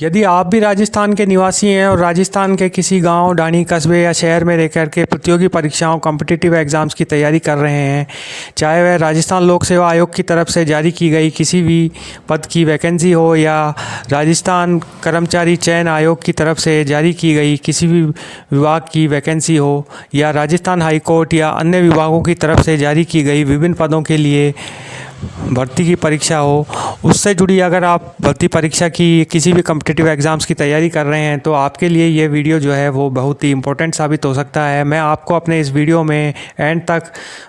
यदि आप भी राजस्थान के निवासी हैं और राजस्थान के किसी गांव, ढाणी, कस्बे या शहर में रहकर के प्रतियोगी परीक्षाओं, कॉम्पिटिटिव एग्ज़ाम्स की तैयारी कर रहे हैं, चाहे वह राजस्थान लोक सेवा आयोग की तरफ से जारी की गई किसी भी पद की वैकेंसी हो या राजस्थान कर्मचारी चयन आयोग की तरफ से जारी की गई किसी भी विभाग की वैकेंसी हो या राजस्थान हाई कोर्ट या अन्य विभागों की तरफ से जारी की गई विभिन्न पदों के लिए भर्ती की परीक्षा हो, उससे जुड़ी अगर आप भर्ती परीक्षा की किसी भी कॉम्पिटिटिव एग्ज़ाम्स की तैयारी कर रहे हैं तो आपके लिए ये वीडियो जो है वो बहुत ही इम्पोर्टेंट साबित हो सकता है। मैं आपको अपने इस वीडियो में एंड तक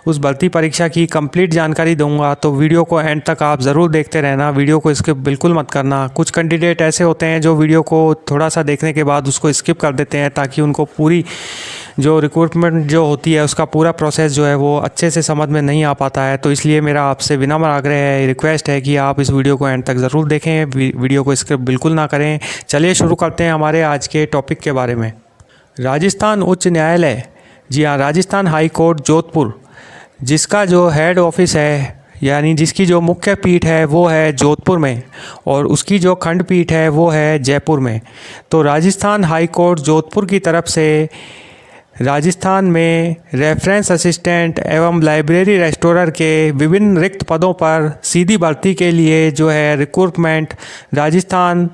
उस भर्ती परीक्षा की कंप्लीट जानकारी दूंगा, तो वीडियो को एंड तक आप ज़रूर देखते रहना, वीडियो को स्किप बिल्कुल मत करना। कुछ कैंडिडेट ऐसे होते हैं जो वीडियो को थोड़ा सा देखने के बाद उसको स्किप कर देते हैं ताकि उनको पूरी जो रिक्रूटमेंट जो होती है उसका पूरा प्रोसेस जो है वो अच्छे से समझ में नहीं आ पाता है। तो इसलिए मेरा आपसे विनम्र आग्रह है, रिक्वेस्ट है कि आप इस वीडियो को एंड तक ज़रूर देखें, वीडियो को स्किप बिल्कुल ना करें। चलिए शुरू करते हैं हमारे आज के टॉपिक के बारे में। राजस्थान उच्च न्यायालय, जी हाँ, राजस्थान हाई कोर्ट जोधपुर, जिसका जो हेड ऑफिस है यानी जिसकी जो मुख्य पीठ है वो है जोधपुर में और उसकी जो खंड पीठ है वो है जयपुर में। तो राजस्थान हाई कोर्ट जोधपुर की तरफ से राजस्थान में रेफरेंस असिस्टेंट एवं लाइब्रेरी रेस्टोरर के विभिन्न रिक्त पदों पर सीधी भर्ती के लिए जो है रिक्रूटमेंट राजस्थान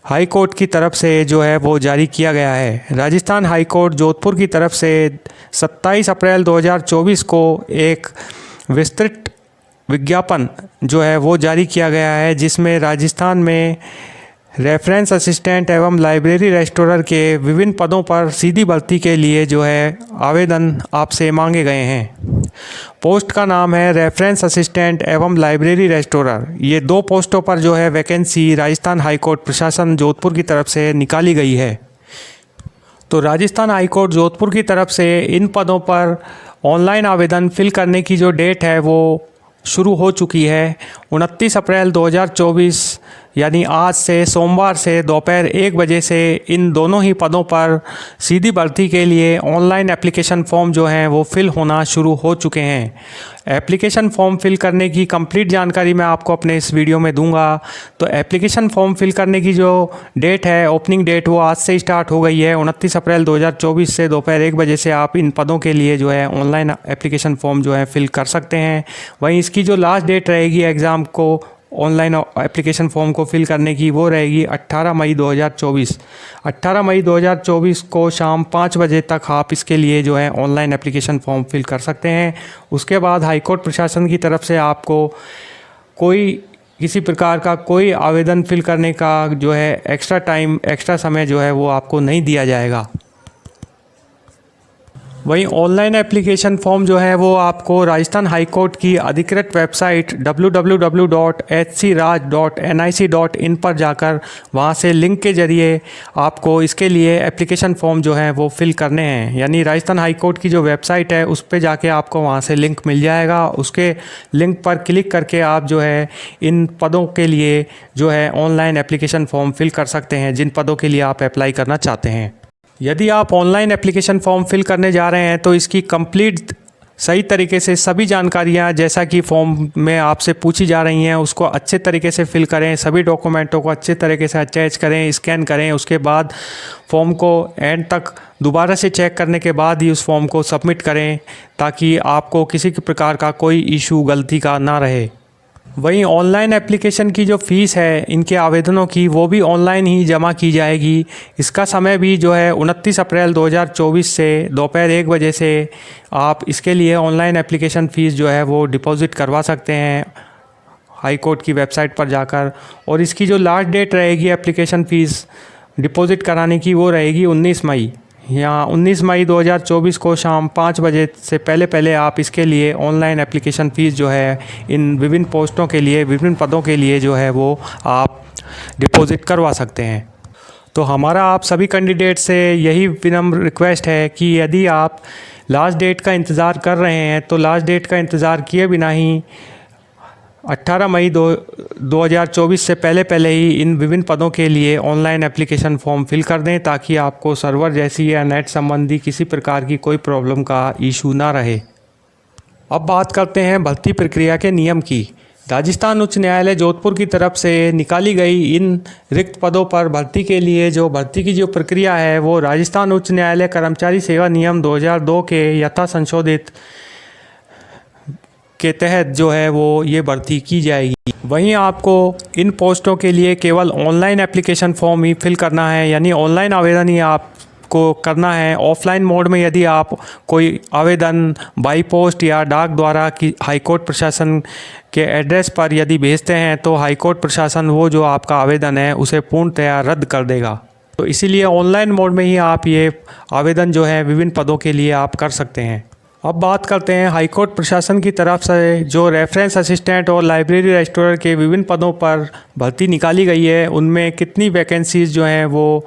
हाई कोर्ट की तरफ से जो है वो जारी किया गया है। राजस्थान हाई कोर्ट जोधपुर की तरफ से 27 अप्रैल 2024 को एक विस्तृत विज्ञापन जो है वो जारी किया गया है, जिसमें राजस्थान में रेफरेंस असिस्टेंट एवं लाइब्रेरी रेस्टोरर के विभिन्न पदों पर सीधी भर्ती के लिए जो है आवेदन आपसे मांगे गए हैं। पोस्ट का नाम है रेफरेंस असिस्टेंट एवं लाइब्रेरी रेस्टोरर। ये 2 पोस्टों पर जो है वैकेंसी राजस्थान हाई कोर्ट प्रशासन जोधपुर की तरफ से निकाली गई है। तो राजस्थान हाई कोर्ट जोधपुर की तरफ से इन पदों पर ऑनलाइन आवेदन फिल करने की जो डेट है वो शुरू हो चुकी है। 29 अप्रैल 2024 यानी आज से सोमवार से दोपहर 1 बजे से इन दोनों ही पदों पर सीधी भर्ती के लिए ऑनलाइन एप्लीकेशन फॉर्म जो हैं वो फिल होना शुरू हो चुके हैं। एप्लीकेशन फॉर्म फिल करने की कंप्लीट जानकारी मैं आपको अपने इस वीडियो में दूंगा। तो एप्लीकेशन फॉर्म फिल करने की जो डेट है, ओपनिंग डेट, वो आज से स्टार्ट हो गई है। 29 अप्रैल 2024 से दोपहर 1 बजे से आप इन पदों के लिए जो है ऑनलाइन एप्लीकेशन फॉर्म जो है फिल कर सकते हैं। वहीं इसकी जो लास्ट डेट रहेगी एग्ज़ाम को ऑनलाइन एप्लीकेशन फॉर्म को फिल करने की, वो रहेगी 18 मई 2024। 18 मई 2024 को शाम 5 बजे तक आप इसके लिए जो है ऑनलाइन एप्लीकेशन फॉर्म फिल कर सकते हैं। उसके बाद हाईकोर्ट प्रशासन की तरफ से आपको कोई किसी प्रकार का कोई आवेदन फिल करने का जो है एक्स्ट्रा समय जो है वो आपको नहीं दिया जाएगा। वहीं ऑनलाइन एप्लीकेशन फॉर्म जो है वो आपको राजस्थान हाई कोर्ट की अधिकृत वेबसाइट www.hcraj.nic.in पर जाकर वहां से लिंक के ज़रिए आपको इसके लिए एप्लीकेशन फॉर्म जो है वो फिल करने हैं। यानी राजस्थान हाई कोर्ट की जो वेबसाइट है उस पर जाके आपको वहां से लिंक मिल जाएगा। उसके लिंक पर क्लिक करके आप जो है इन पदों के लिए जो है ऑनलाइन एप्लीकेशन फॉर्म फिल कर सकते हैं, जिन पदों के लिए आप अप्लाई करना चाहते हैं। यदि आप ऑनलाइन एप्लीकेशन फॉर्म फिल करने जा रहे हैं तो इसकी कंप्लीट सही तरीके से सभी जानकारियां जैसा कि फॉर्म में आपसे पूछी जा रही हैं उसको अच्छे तरीके से फिल करें, सभी डॉक्यूमेंटों को अच्छे तरीके से अटैच करें, स्कैन करें। उसके बाद फॉर्म को एंड तक दोबारा से चेक करने के बाद ही उस फॉर्म को सबमिट करें ताकि आपको किसी प्रकार का कोई इशू, गलती का ना रहे। वहीं ऑनलाइन एप्लीकेशन की जो फ़ीस है इनके आवेदनों की, वो भी ऑनलाइन ही जमा की जाएगी। इसका समय भी जो है 29 अप्रैल 2024 से दोपहर 1 बजे से आप इसके लिए ऑनलाइन एप्लीकेशन फ़ीस जो है वो डिपॉज़िट करवा सकते हैं हाई कोर्ट की वेबसाइट पर जाकर। और इसकी जो लास्ट डेट रहेगी एप्लीकेशन फ़ीस डिपॉज़िट कराने की, वो रहेगी 19 मई। यहाँ 19 मई 2024 को शाम 5 बजे से पहले आप इसके लिए ऑनलाइन एप्लीकेशन फ़ीस जो है इन विभिन्न पोस्टों के लिए, विभिन्न पदों के लिए जो है वो आप डिपॉज़िट करवा सकते हैं। तो हमारा आप सभी कैंडिडेट से यही विनम्र रिक्वेस्ट है कि यदि आप लास्ट डेट का इंतज़ार कर रहे हैं तो लास्ट डेट का इंतज़ार किए बिना ही 18 मई 2024 से पहले ही इन विभिन्न पदों के लिए ऑनलाइन एप्लीकेशन फॉर्म फिल कर दें ताकि आपको सर्वर जैसी या नेट संबंधी किसी प्रकार की कोई प्रॉब्लम का इशू ना रहे। अब बात करते हैं भर्ती प्रक्रिया के नियम की। राजस्थान उच्च न्यायालय जोधपुर की तरफ से निकाली गई इन रिक्त पदों पर भर्ती के लिए जो भर्ती की जो प्रक्रिया है वो राजस्थान उच्च न्यायालय कर्मचारी सेवा नियम 2002 के यथा संशोधित के तहत जो है वो ये भर्ती की जाएगी। वहीं आपको इन पोस्टों के लिए केवल ऑनलाइन एप्लीकेशन फॉर्म ही फिल करना है, यानी ऑनलाइन आवेदन ही आपको करना है। ऑफलाइन मोड में यदि आप कोई आवेदन बाई पोस्ट या डाक द्वारा कि हाईकोर्ट प्रशासन के एड्रेस पर यदि भेजते हैं तो हाईकोर्ट प्रशासन वो जो आपका आवेदन है उसे पूर्णतया रद्द कर देगा। तो इसीलिए ऑनलाइन मोड में ही आप ये आवेदन जो है विभिन्न पदों के लिए आप कर सकते हैं। अब बात करते हैं हाईकोर्ट प्रशासन की तरफ से जो रेफरेंस असिस्टेंट और लाइब्रेरी रजिस्ट्रार के विभिन्न पदों पर भर्ती निकाली गई है, उनमें कितनी वैकेंसीज़ जो हैं वो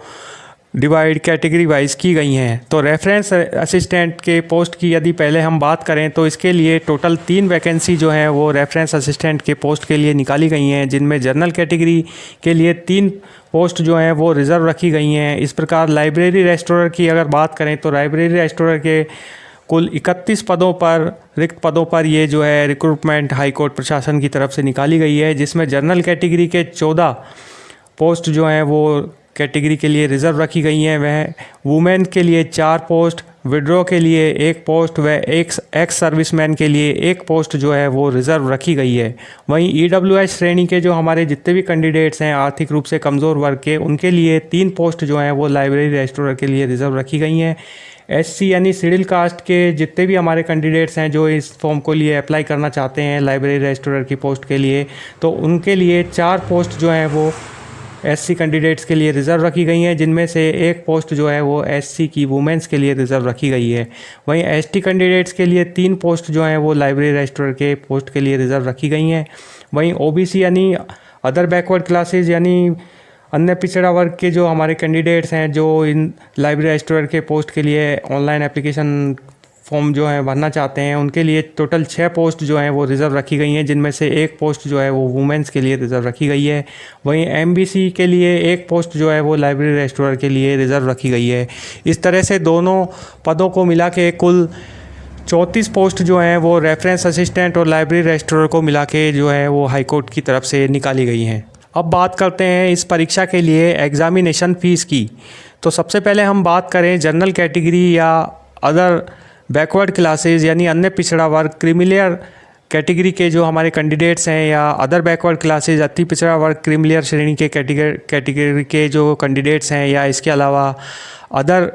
डिवाइड कैटेगरी वाइज की गई हैं। तो रेफरेंस असिस्टेंट के पोस्ट की यदि पहले हम बात करें तो इसके लिए टोटल 3 वैकेंसी जो हैं वो रेफरेंस असिस्टेंट के पोस्ट के लिए निकाली गई हैं, जिनमें जनरल कैटेगरी के लिए 3 पोस्ट जो हैं वो रिज़र्व रखी गई हैं। इस प्रकार लाइब्रेरी रजिस्ट्रार की अगर बात करें तो लाइब्रेरी रजिस्ट्रार के कुल 31 पदों पर रिक्त पदों पर ये जो है रिक्रूटमेंट हाईकोर्ट प्रशासन की तरफ से निकाली गई है, जिसमें जनरल कैटेगरी के 14 पोस्ट जो हैं वो कैटेगरी के लिए रिज़र्व रखी गई हैं। वह वुमेन के लिए 4 पोस्ट, विड्रॉ के लिए 1 पोस्ट व एक्स सर्विसमैन के लिए 1 पोस्ट जो है वो रिज़र्व रखी गई है। वहीं EWS श्रेणी के जो हमारे जितने भी कैंडिडेट्स हैं आर्थिक रूप से कमज़ोर वर्ग के, उनके लिए 3 पोस्ट जो हैं वो लाइब्रेरी रजिस्ट्रार के लिए रिज़र्व रखी गई हैं। SC यानी शेड्यूल कास्ट के जितने भी हमारे कैंडिडेट्स हैं जो इस फॉर्म को लिए अप्लाई करना चाहते हैं लाइब्रेरी रजिस्ट्रार की पोस्ट के लिए, तो उनके लिए 4 पोस्ट जो हैं वो SC कैंडिडेट्स के लिए रिज़र्व रखी गई हैं, जिनमें से 1 पोस्ट जो है वो SC की वुमेंस के लिए रिज़र्व रखी गई है। वहीं ST कैंडिडेट्स के लिए 3 पोस्ट जो हैं वो लाइब्रेरी रजिस्ट्रार के पोस्ट के लिए रिज़र्व रखी गई हैं। वहीं OBC यानी अदर बैकवर्ड क्लासेस यानी अन्य पिछड़ा वर्ग के जो हमारे कैंडिडेट्स हैं जो इन लाइब्रेरी रजिस्ट्रार के पोस्ट के लिए ऑनलाइन एप्लीकेशन फॉर्म जो है भरना चाहते हैं, उनके लिए टोटल 6 पोस्ट जो हैं वो रिज़र्व रखी गई हैं, जिनमें से 1 पोस्ट जो है वो वुमेंस के लिए रिज़र्व रखी गई है। वहीं MBC के लिए 1 पोस्ट जो है वो लाइब्रेरी रजिस्ट्रार के लिए रिज़र्व रखी गई है। इस तरह से दोनों पदों को मिला के कुल 34 पोस्ट जो हैं वो रेफरेंस असिस्टेंट और लाइब्रेरी रजिस्ट्रार को मिला के जो है वो हाईकोर्ट की तरफ से निकाली गई हैं। अब बात करते हैं इस परीक्षा के लिए एग्ज़ामिनेशन फ़ीस की। तो सबसे पहले हम बात करें जनरल कैटेगरी या अदर बैकवर्ड क्लासेस यानी अन्य पिछड़ा वर्ग क्रीमिलियर कैटेगरी के जो हमारे कैंडिडेट्स हैं, या अदर बैकवर्ड क्लासेस अति पिछड़ा वर्ग क्रीमिलियर श्रेणी के कैटेगरी के जो कैंडिडेट्स हैं, या इसके अलावा अदर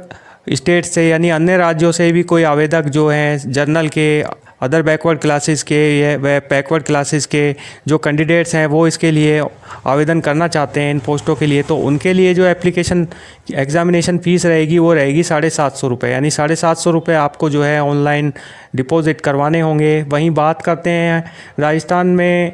स्टेट से यानी अन्य राज्यों से भी कोई आवेदक जो हैं जनरल के, अदर बैकवर्ड क्लासेस के या बैकवर्ड क्लासेस के जो कैंडिडेट्स हैं वो इसके लिए आवेदन करना चाहते हैं इन पोस्टों के लिए, तो उनके लिए जो एप्लीकेशन एग्ज़ामिनेशन फ़ीस रहेगी वो रहेगी 750 रुपये, यानी 750 रुपये आपको जो है ऑनलाइन डिपॉजिट करवाने होंगे। वहीं बात करते हैं राजस्थान में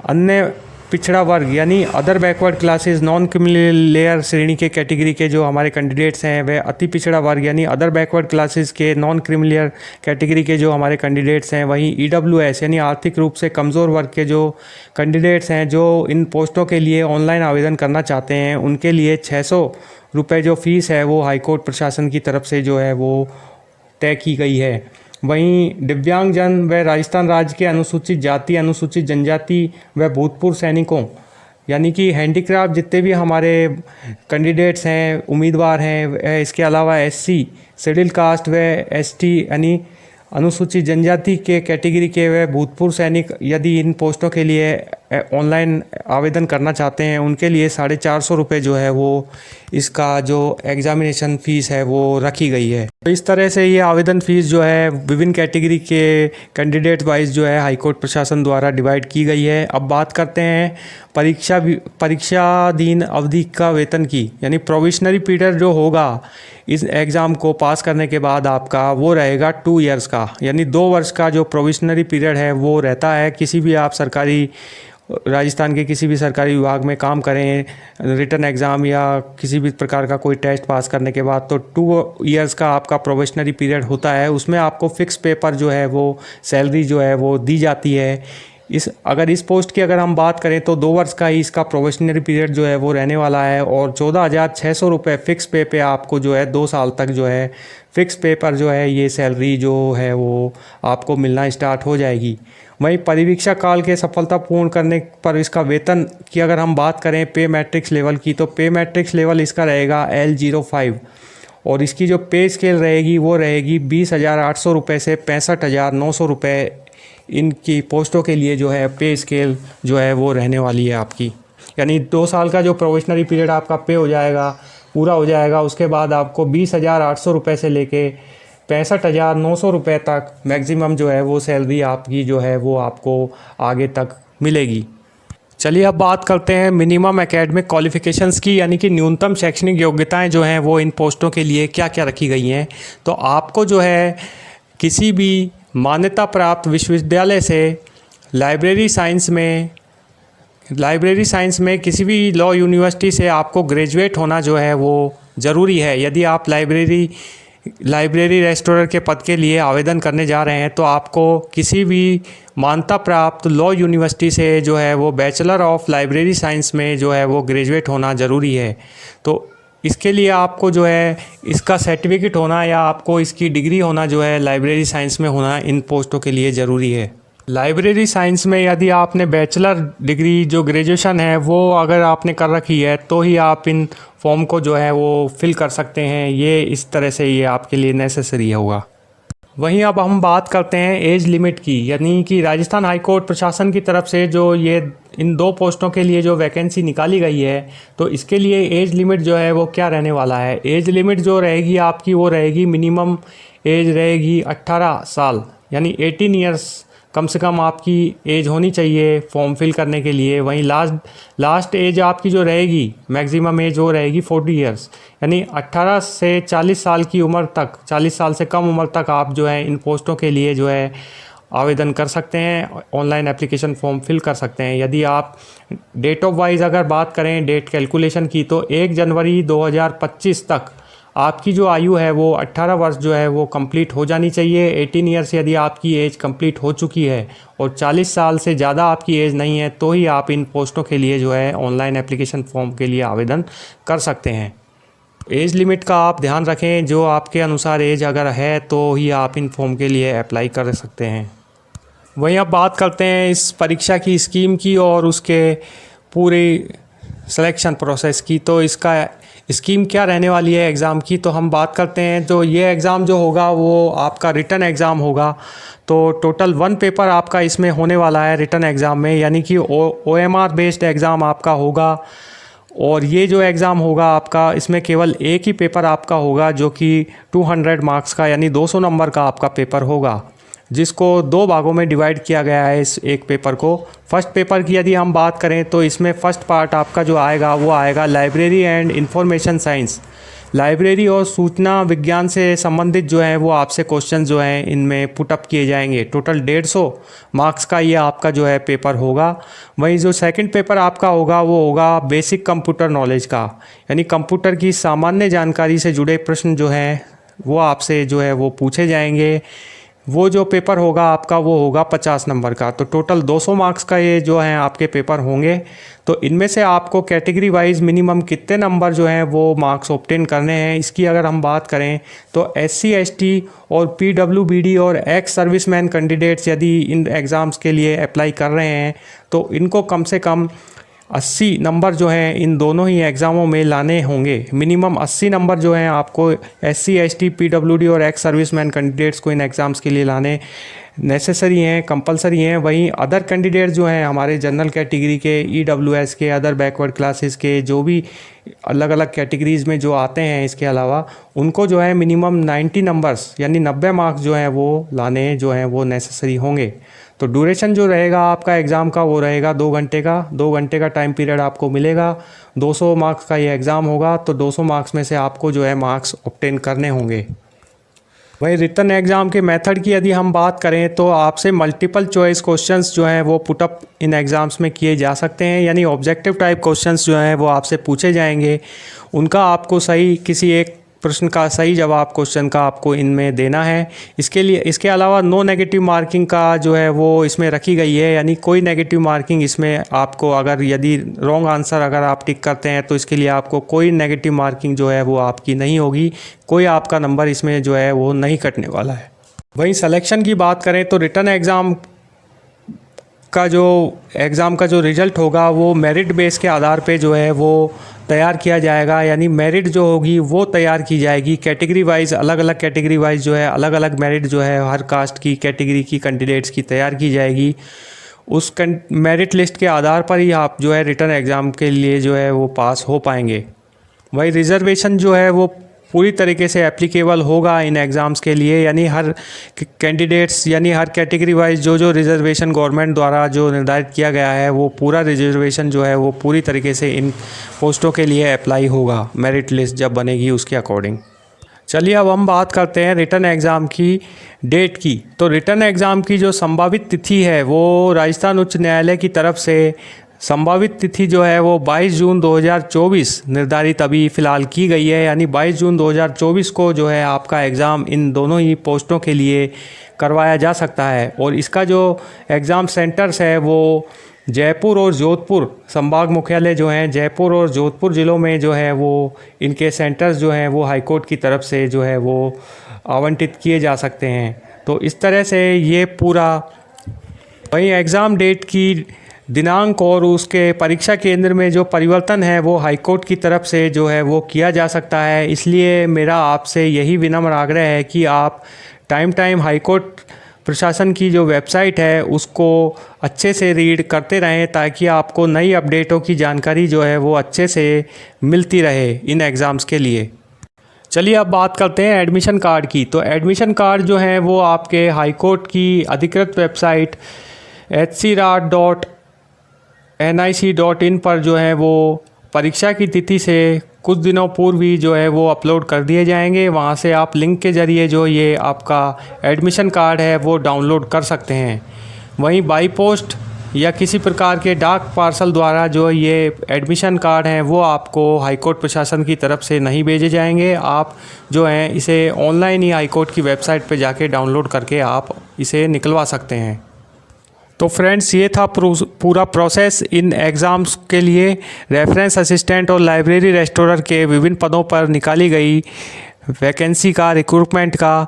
अन्य पिछड़ा वर्ग यानी other backward classes non creamy layer श्रेणी के कैटेगरी के जो हमारे कैंडिडेट्स हैं, वह अति पिछड़ा वर्ग यानी अदर बैकवर्ड क्लासेस के नॉन क्रीमिलियर कैटेगरी के जो हमारे कैंडिडेट्स हैं। वहीं EWS यानी आर्थिक रूप से कमज़ोर वर्ग के जो कैंडिडेट्स हैं जो इन पोस्टों के लिए ऑनलाइन आवेदन करना चाहते हैं, उनके लिए 600 रुपये जो फ़ीस है वो हाईकोर्ट प्रशासन की तरफ से जो है वो तय की गई है। वहीं दिव्यांगजन व राजस्थान राज्य के अनुसूचित जाति, अनुसूचित जनजाति व भूतपूर्व सैनिकों यानी कि हैंडीक्राफ्ट जितने भी हमारे कैंडिडेट्स हैं, उम्मीदवार हैं, इसके अलावा SC शेड्यूल कास्ट व ST यानी अनुसूचित जनजाति के कैटेगरी के व भूतपूर्व सैनिक यदि इन पोस्टों के लिए ऑनलाइन आवेदन करना चाहते हैं, उनके लिए 450 रुपये जो है वो इसका जो एग्ज़ामिनेशन फ़ीस है वो रखी गई है। तो इस तरह से ये आवेदन फ़ीस जो है विभिन्न कैटेगरी के कैंडिडेट वाइज जो है हाईकोर्ट प्रशासन द्वारा डिवाइड की गई है। अब बात करते हैं परीक्षाधीन अवधि का वेतन की, यानी प्रोविशनरी पीरियड जो होगा इस एग्ज़ाम को पास करने के बाद आपका वो रहेगा 2 इयर्स का, यानी 2 वर्ष का जो प्रोविशनरी पीरियड है वो रहता है। किसी भी आप सरकारी राजस्थान के किसी भी सरकारी विभाग में काम करें, रिटन एग्ज़ाम या किसी भी प्रकार का कोई टेस्ट पास करने के बाद, तो 2 इयर्स का आपका प्रोबेशनरी पीरियड होता है। उसमें आपको फ़िक्स पे पर जो है वो सैलरी जो है वो दी जाती है। अगर इस पोस्ट की अगर हम बात करें तो 2 वर्ष का ही इसका प्रोबेशनरी पीरियड जो है वो रहने वाला है, और 14,600 रुपये फ़िक्स पे पे आपको जो है 2 साल तक जो है फ़िक्स पे पर जो है ये सैलरी जो है वो आपको मिलना स्टार्ट हो जाएगी। वहीं परिवीक्षा काल के सफलतापूर्ण करने पर इसका वेतन की अगर हम बात करें पे मैट्रिक्स लेवल की, तो पे मैट्रिक्स लेवल इसका रहेगा L05 और इसकी जो पे स्केल रहेगी वो रहेगी 20,800 रुपये से 65,900 रुपये। इनकी पोस्टों के लिए जो है पे स्केल जो है वो रहने वाली है आपकी, यानी 2 साल का जो प्रोबेशनरी पीरियड आपका पे हो जाएगा, पूरा हो जाएगा, उसके बाद आपको 20,800 रुपये से लेके 65,900 रुपये तक मैक्सिमम जो है वो सैलरी आपकी जो है वो आपको आगे तक मिलेगी। चलिए अब बात करते हैं मिनिमम एकेडमिक क्वालिफ़िकेशंस की, यानी कि न्यूनतम शैक्षणिक योग्यताएं जो हैं वो इन पोस्टों के लिए क्या क्या रखी गई हैं। तो आपको जो है किसी भी मान्यता प्राप्त विश्वविद्यालय से लाइब्रेरी साइंस में किसी भी लॉ यूनिवर्सिटी से आपको ग्रेजुएट होना जो है वो ज़रूरी है। यदि आप लाइब्रेरी रेस्टोरर के पद के लिए आवेदन करने जा रहे हैं तो आपको किसी भी मान्यता प्राप्त लॉ यूनिवर्सिटी से जो है वो बैचलर ऑफ लाइब्रेरी साइंस में जो है वो ग्रेजुएट होना ज़रूरी है। तो इसके लिए आपको जो है इसका सर्टिफिकेट होना या आपको इसकी डिग्री होना जो है लाइब्रेरी साइंस में होना इन पोस्टों के लिए ज़रूरी है। लाइब्रेरी साइंस में यदि आपने बैचलर डिग्री जो ग्रेजुएशन है वो अगर आपने कर रखी है तो ही आप इन फॉर्म को जो है वो फिल कर सकते हैं। ये इस तरह से ये आपके लिए नेसेसरी होगा। वहीं अब हम बात करते हैं एज लिमिट की, यानी कि राजस्थान हाई कोर्ट प्रशासन की तरफ से जो ये इन 2 पोस्टों के लिए जो वैकेंसी निकाली गई है तो इसके लिए एज लिमिट जो है वो क्या रहने वाला है। एज लिमिट जो रहेगी आपकी वो रहेगी, मिनिमम एज रहेगी 18 साल, यानी 18 ईयर्स कम से कम आपकी एज होनी चाहिए फॉर्म फिल करने के लिए। वहीं लास्ट एज आपकी जो रहेगी, मैक्सिमम एज वो रहेगी 40 ईयर्स, यानी 18 से 40 साल की उम्र तक, 40 साल से कम उम्र तक आप जो है इन पोस्टों के लिए जो है आवेदन कर सकते हैं, ऑनलाइन एप्लीकेशन फॉर्म फिल कर सकते हैं। यदि आप डेट ऑफ वाइज अगर बात करें डेट कैलकुलेशन की, तो 1 जनवरी 2025 तक आपकी जो आयु है वो 18 वर्ष जो है वो कंप्लीट हो जानी चाहिए। 18 ईयर्स यदि आपकी एज कंप्लीट हो चुकी है और 40 साल से ज़्यादा आपकी एज नहीं है तो ही आप इन पोस्टों के लिए जो है ऑनलाइन एप्लीकेशन फॉर्म के लिए आवेदन कर सकते हैं। एज लिमिट का आप ध्यान रखें, जो आपके अनुसार एज अगर है तो ही आप इन फॉर्म के लिए अप्लाई कर सकते हैं। वहीं अब बात करते हैं इस परीक्षा की स्कीम की और उसके पूरे सिलेक्शन प्रोसेस की। तो इसका स्कीम क्या रहने वाली है एग्ज़ाम की, तो हम बात करते हैं। तो ये एग्ज़ाम जो होगा वो आपका रिटन एग्ज़ाम होगा। तो टोटल 1 पेपर आपका इसमें होने वाला है रिटन एग्ज़ाम में, यानी कि OMR बेस्ड एग्ज़ाम आपका होगा। और ये जो एग्ज़ाम होगा आपका, इसमें केवल एक ही पेपर आपका होगा जो कि 200 मार्क्स का, यानी 200 नंबर का आपका पेपर होगा, जिसको 2 भागों में डिवाइड किया गया है इस एक पेपर को। फर्स्ट पेपर की यदि हम बात करें तो इसमें फ़र्स्ट पार्ट आपका जो आएगा वो आएगा library and information science. Library और सूचना विज्ञान से संबंधित जो है वो आपसे क्वेश्चन जो हैं इनमें पुटअप किए जाएंगे। टोटल 150 मार्क्स का ये आपका जो है पेपर होगा। वहीं जो सेकंड पेपर आपका होगा वो होगा बेसिक कंप्यूटर नॉलेज का, यानी कंप्यूटर की सामान्य जानकारी से जुड़े प्रश्न जो हैं वो आपसे जो है वो पूछे जाएंगे। वो जो पेपर होगा आपका वो होगा 50 नंबर का। तो टोटल 200 मार्क्स का ये जो है आपके पेपर होंगे। तो इनमें से आपको कैटेगरी वाइज मिनिमम कितने नंबर जो हैं वो मार्क्स ऑब्टेन करने हैं, इसकी अगर हम बात करें तो SC ST और PWBD और एक्स सर्विसमैन कैंडिडेट्स यदि इन एग्ज़ाम्स के लिए अप्लाई कर रहे हैं तो इनको कम से कम 80 नंबर जो हैं इन दोनों ही एग्ज़ामों में लाने होंगे। मिनिमम 80 नंबर जो हैं आपको SC ST PWD और एक्स सर्विसमैन कैंडिडेट्स को इन एग्ज़ाम्स के लिए लाने नेसेसरी हैं, कंपलसरी हैं। वहीं अदर कैंडिडेट्स जो हैं हमारे जनरल कैटेगरी के, EWS के, अदर बैकवर्ड क्लासेस के, जो भी अलग अलग कैटेगरीज़ में जो आते हैं इसके अलावा, उनको जो है मिनिमम 90 नंबर्स यानी 90 मार्क्स जो हैं वो लाने जो हैं वो नेसेसरी होंगे। तो ड्यूरेशन जो रहेगा आपका एग्ज़ाम का वो रहेगा 2 घंटे का। 2 घंटे का टाइम पीरियड आपको मिलेगा। 200 मार्क्स का ये एग्ज़ाम होगा। तो 200 मार्क्स में से आपको जो है मार्क्स ऑब्टेन करने होंगे। वहीं रिटन एग्ज़ाम के मेथड की यदि हम बात करें तो आपसे मल्टीपल चॉइस क्वेश्चंस जो हैं वो पुटअप इन एग्ज़ाम्स में किए जा सकते हैं, यानी ऑब्जेक्टिव टाइप क्वेश्चंस जो हैं वो आपसे पूछे जाएंगे। उनका आपको सही किसी एक प्रश्न का सही जवाब क्वेश्चन का आपको इनमें देना है। इसके अलावा नो नेगेटिव मार्किंग का जो है वो इसमें रखी गई है, यानी कोई नेगेटिव मार्किंग इसमें आपको, अगर यदि रॉन्ग आंसर अगर आप टिक करते हैं तो इसके लिए आपको कोई नेगेटिव मार्किंग जो है वो आपकी नहीं होगी। कोई आपका नंबर इसमें जो है वो नहीं कटने वाला है। वहीं सिलेक्शन की बात करें तो रिटन एग्ज़ाम का जो एग्ज़ाम का जो रिज़ल्ट होगा वो मेरिट बेस के आधार पे जो है वो तैयार किया जाएगा, यानी मेरिट जो होगी वो तैयार की जाएगी कैटेगरी वाइज, अलग अलग कैटेगरी वाइज जो है अलग अलग मेरिट जो है हर कास्ट की कैटेगरी की कैंडिडेट्स की तैयार की जाएगी। उस मेरिट लिस्ट के आधार पर ही आप जो है रिटर्न एग्ज़ाम के लिए जो है वो पास हो पाएंगे। वही रिज़र्वेशन जो है वो पूरी तरीके से एप्लीकेबल होगा इन एग्ज़ाम्स के लिए, यानी हर कैंडिडेट्स यानी हर कैटेगरी वाइज जो रिज़र्वेशन गवर्नमेंट द्वारा जो निर्धारित किया गया है वो पूरा रिज़र्वेशन जो है वो पूरी तरीके से इन पोस्टों के लिए अप्लाई होगा मेरिट लिस्ट जब बनेगी उसके अकॉर्डिंग। चलिए अब हम बात करते हैं रिटर्न एग्ज़ाम की डेट की। तो रिटर्न एग्ज़ाम की जो संभावित तिथि है वो राजस्थान उच्च न्यायालय की तरफ से संभावित तिथि जो है वो 22 जून 2024 निर्धारित अभी फ़िलहाल की गई है, यानी 22 जून 2024 को जो है आपका एग्ज़ाम इन दोनों ही पोस्टों के लिए करवाया जा सकता है। और इसका जो एग्ज़ाम सेंटर्स है वो जयपुर और जोधपुर संभाग मुख्यालय जो हैं जयपुर और जोधपुर ज़िलों में जो है वो इनके सेंटर्स जो हैं वो हाईकोर्ट की तरफ से जो है वो आवंटित किए जा सकते हैं। तो इस तरह से ये पूरा वही एग्ज़ाम डेट की दिनांक और उसके परीक्षा केंद्र में जो परिवर्तन है वो हाईकोर्ट की तरफ से जो है वो किया जा सकता है। इसलिए मेरा आपसे यही विनम्र आग्रह है कि आप टाइम हाईकोर्ट प्रशासन की जो वेबसाइट है उसको अच्छे से रीड करते रहें ताकि आपको नई अपडेटों की जानकारी जो है वो अच्छे से मिलती रहे इन एग्ज़ाम्स के लिए। चलिए अब बात करते हैं एडमिशन कार्ड की। तो एडमिशन कार्ड जो है वो आपके हाईकोर्ट की अधिकृत वेबसाइट hcrat.nic.in पर जो है वो परीक्षा की तिथि से कुछ दिनों पूर्व ही जो है वो अपलोड कर दिए जाएंगे। वहाँ से आप लिंक के ज़रिए जो ये आपका एडमिशन कार्ड है वो डाउनलोड कर सकते हैं। वहीं बाई पोस्ट या किसी प्रकार के डाक पार्सल द्वारा जो ये एडमिशन कार्ड हैं वो आपको हाईकोर्ट प्रशासन की तरफ से नहीं भेजे जाएंगे। आप जो हैं इसे ऑनलाइन ही हाईकोर्ट की वेबसाइट पर जाके डाउनलोड करके आप इसे निकलवा सकते हैं। तो फ्रेंड्स ये था पूरा प्रोसेस इन एग्ज़ाम्स के लिए रेफरेंस असिस्टेंट और लाइब्रेरी रेस्टोरर के विभिन्न पदों पर निकाली गई वैकेंसी का रिक्रूटमेंट का।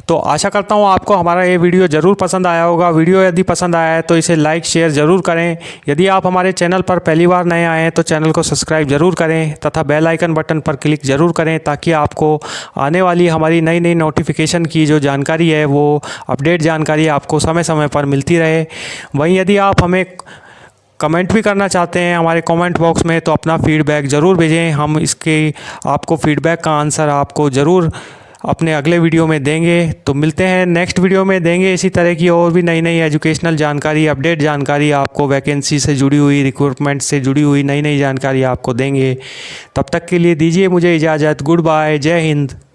तो आशा करता हूँ आपको हमारा ये वीडियो ज़रूर पसंद आया होगा। वीडियो यदि पसंद आया है तो इसे लाइक शेयर ज़रूर करें। यदि आप हमारे चैनल पर पहली बार नए आए हैं तो चैनल को सब्सक्राइब ज़रूर करें तथा बेल आइकन बटन पर क्लिक ज़रूर करें ताकि आपको आने वाली हमारी नई नोटिफिकेशन की जो जानकारी है वो अपडेट जानकारी आपको समय समय पर मिलती रहे। वहीं यदि आप हमें कमेंट भी करना चाहते हैं हमारे कमेंट बॉक्स में तो अपना फ़ीडबैक ज़रूर भेजें। हम इसके आपको फ़ीडबैक का आंसर आपको ज़रूर अपने अगले वीडियो में देंगे। तो मिलते हैं नेक्स्ट वीडियो में, देंगे इसी तरह की और भी नई एजुकेशनल जानकारी, अपडेट जानकारी आपको वैकेंसी से जुड़ी हुई, रिक्रूटमेंट से जुड़ी हुई नई जानकारी आपको देंगे। तब तक के लिए दीजिए मुझे इजाज़त। गुड बाय, जय हिंद।